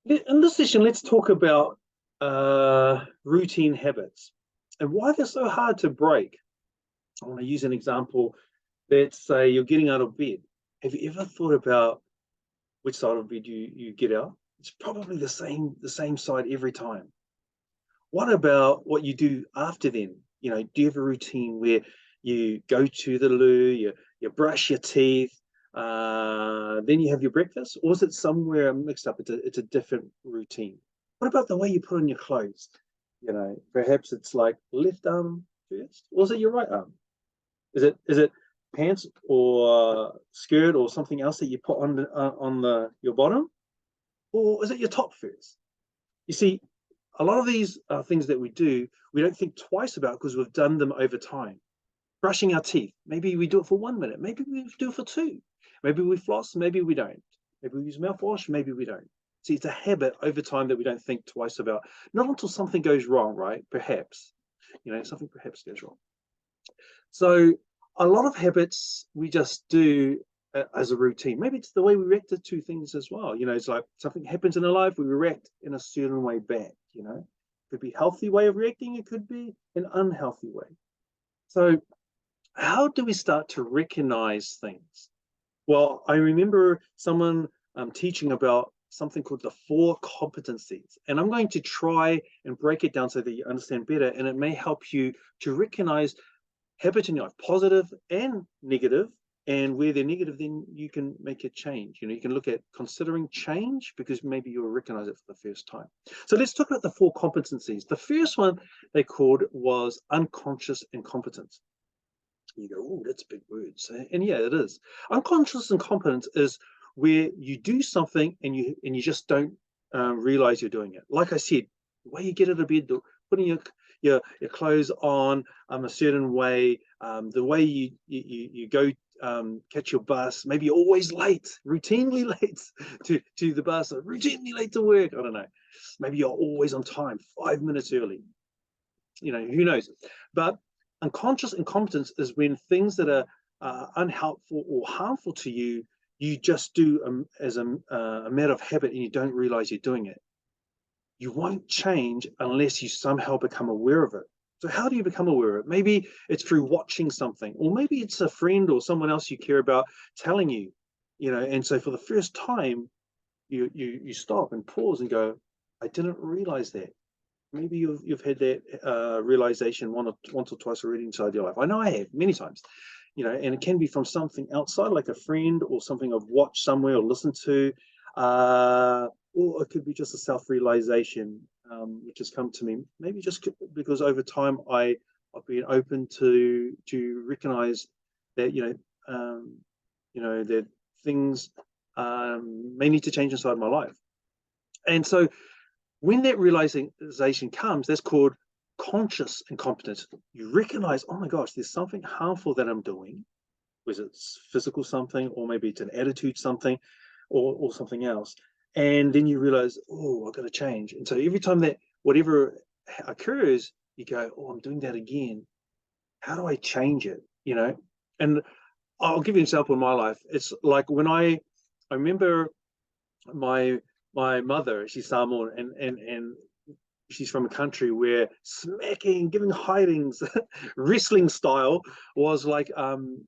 In this session, let's talk about routine habits and why they're so hard to break. I want to use an example. Let's say you're getting out of bed. Have you ever thought about which side of bed you get out? It's probably the same side every time. What about what you do after then? Do you have a routine where you go to the loo, you brush your teeth, then you have your breakfast, or is it somewhere mixed up? It's a different routine. What about the way you put on your clothes? Perhaps it's like left arm first, or is it your right arm? Is it pants or skirt or something else that you put on your bottom, or is it your top first? You see, a lot of these things that we do, we don't think twice about because we've done them over time. Brushing our teeth, maybe we do it for 1 minute, maybe we do it for two. Maybe we floss, maybe we don't. Maybe we use mouthwash, maybe we don't. See, it's a habit over time that we don't think twice about. Not until something goes wrong, right? Perhaps, something perhaps goes wrong. So a lot of habits we just do as a routine. Maybe it's the way we react to things as well. It's like something happens in our life, we react in a certain way back. It could be a healthy way of reacting, it could be an unhealthy way. So how do we start to recognize things? Well, I remember someone teaching about something called the 4 competencies, and I'm going to try and break it down so that you understand better, and it may help you to recognize habits in your life, positive and negative, and where they're negative, then you can make a change. You can look at considering change because maybe you'll recognize it for the first time. So let's talk about the 4 competencies. The first one they called was unconscious incompetence. You go, oh, that's big words. And yeah, it is. Unconscious incompetence is where you do something and you just don't realize you're doing it. Like I said, the way you get out of bed, putting your clothes on a certain way, the way you go catch your bus, maybe you're always late, routinely late to the bus, or routinely late to work. I don't know. Maybe you're always on time, 5 minutes early. Who knows? But unconscious incompetence is when things that are unhelpful or harmful to you, you just do as a matter of habit and you don't realize you're doing it. You won't change unless you somehow become aware of it. So how do you become aware of it? Maybe it's through watching something, or maybe it's a friend or someone else you care about telling you, and so for the first time, you stop and pause and go, I didn't realize that. Maybe you've had that realization once or twice already inside your life. I know I have many times, and it can be from something outside, like a friend or something I've watched somewhere or listened to, or it could be just a self-realization which has come to me. Maybe just because over time I've been open to recognize that that things may need to change inside my life, and so. When that realization comes, that's called conscious incompetence. You recognize, oh my gosh, there's something harmful that I'm doing, whether it's physical something, or maybe it's an attitude something, or something else. And then you realize, oh, I've got to change. And so every time that whatever occurs, you go, oh, I'm doing that again. How do I change it? And I'll give you an example in my life. It's like when I remember my mother, she's Samoan, and she's from a country where smacking, giving hidings, wrestling style was like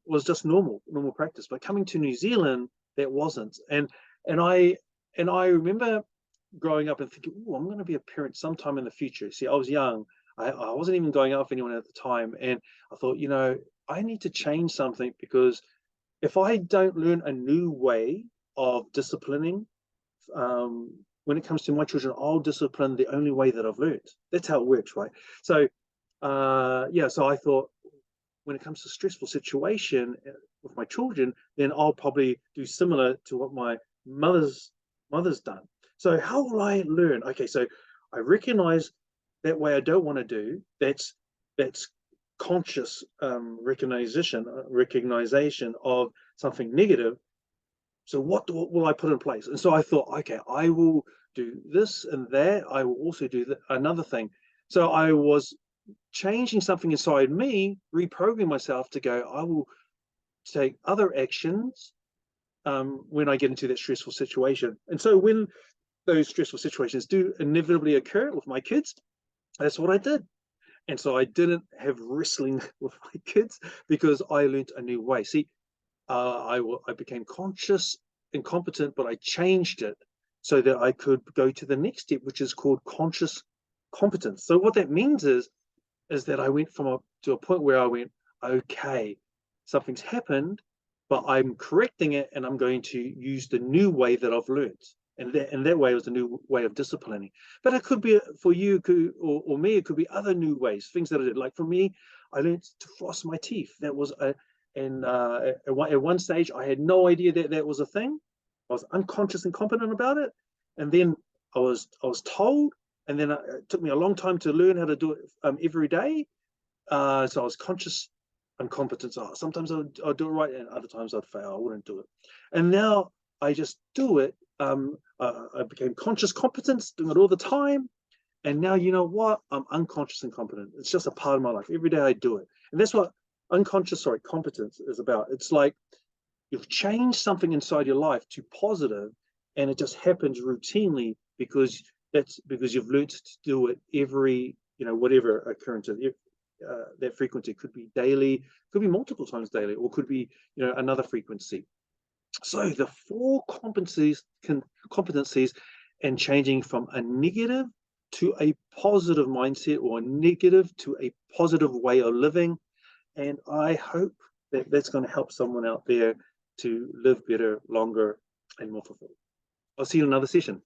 was just normal practice. But coming to New Zealand, that wasn't. And I remember growing up and thinking, oh, I'm going to be a parent sometime in the future. See, I was young. I wasn't even going out with anyone at the time, and I thought, I need to change something, because if I don't learn a new way of disciplining, when it comes to my children, I'll discipline the only way that I've learned. That's how it works, right? So, so I thought, when it comes to stressful situation with my children, then I'll probably do similar to what my mother's done. So how will I learn? Okay, so I recognize that way I don't want to do. That's conscious recognition of something negative. So what will I put in place? And so I thought, okay, I will do this and that. I will also do another thing. So I was changing something inside me, reprogramming myself to go, I will take other actions when I get into that stressful situation. And so when those stressful situations do inevitably occur with my kids, that's what I did. And so I didn't have wrestling with my kids because I learned a new way. See, I became conscious and competent, but I changed it so that I could go to the next step, which is called conscious competence. So what that means is that I went to a point where I went, okay, something's happened, but I'm correcting it, and I'm going to use the new way that I've learned. And that way was a new way of disciplining. But it could be for you, or me, it could be other new ways, things that I did. Like for me, I learned to floss my teeth. That was at one stage, I had no idea that that was a thing. I was unconscious and competent about it, and then I was told, and then it took me a long time to learn how to do it every day. So I was conscious and competent. So sometimes I'd do it right, and other times I'd fail. I wouldn't do it. And now I just do it. I became conscious competence, doing it all the time. And now, you know what? I'm unconscious and competent. It's just a part of my life. Every day I do it. And that's what competence is about. It's like you've changed something inside your life to positive, and it just happens routinely because you've learned to do it every, whatever occurrence. That frequency could be daily, could be multiple times daily, or could be, another frequency. So the four competencies and changing from a negative to a positive mindset, or a negative to a positive way of living. And I hope that that's going to help someone out there to live better, longer, and more fulfilled. I'll see you in another session.